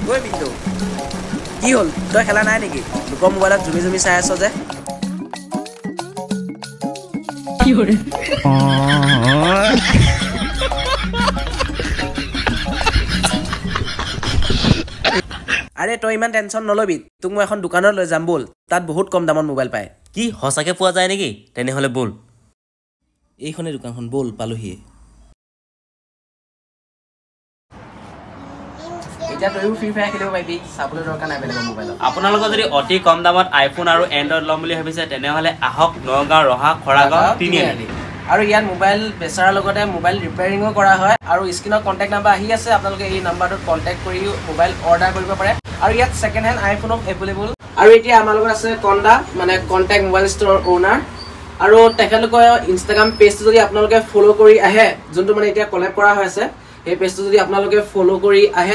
ঐ বিন্দু কি হ'ল তই খেলা নাই নেকি লোকৰ মোবাইলত জুমি জুমি চাই আছ যে কি কৰে আৰে তই ইমান টেনচন নলবি তোক মই এখন দোকানত লৈ যাম বল তাত বহুত কম দামত মোবাইল পায় কি হসাকে পোৱা যায় নেকি তেনেহলে বল এইখনে দোকানখন বল পালোহি এতিয়া তইও ফ্ৰী ফায়াৰ খেলিব পাৰিবি চাবলৈ দৰকাৰ নাই বেলেগৰ মোবাইলত আপোনালোকৰ যদি অতি কম দামত আইফোন আৰু এণ্ড্ৰইড ল'ম বুলি ভাবিছে তেনেহলে আহক নগাঁও ৰহা খৰাগাঁও তিনিআলি আৰু ইয়াত মোবাইল বেচাৰ লগতে মোবাইল ৰিপেয়াৰিঙো কৰা হয় আৰু স্ক্ৰীনত কণ্টেক্ট নাম্বাৰ আহি আছে আপোনালোকে এই নাম্বাৰটোত কণ্টেক্ট কৰিও মোবাইল অৰ্ডাৰ কৰিব পাৰে আৰু ইয়াত ছেকেণ্ড হেণ্ড আইফোনো এভেইলেবল আৰু এতিয়া আমাৰ লগত আছে কণ্ডা মানে কণ্টেক্ট মোবাইল ষ্ট'ৰৰ অ'নাৰ আৰু তেখেতলোকৰ ইনষ্টাগ্ৰাম পেজটো যদি আপোনালোকে ফ'ল' কৰি আহে যোনটো মানে এতিয়া কলেব কৰা হৈ আছে সেই পেজটো যদি আপোনালোকে ফ'ল' কৰি আহে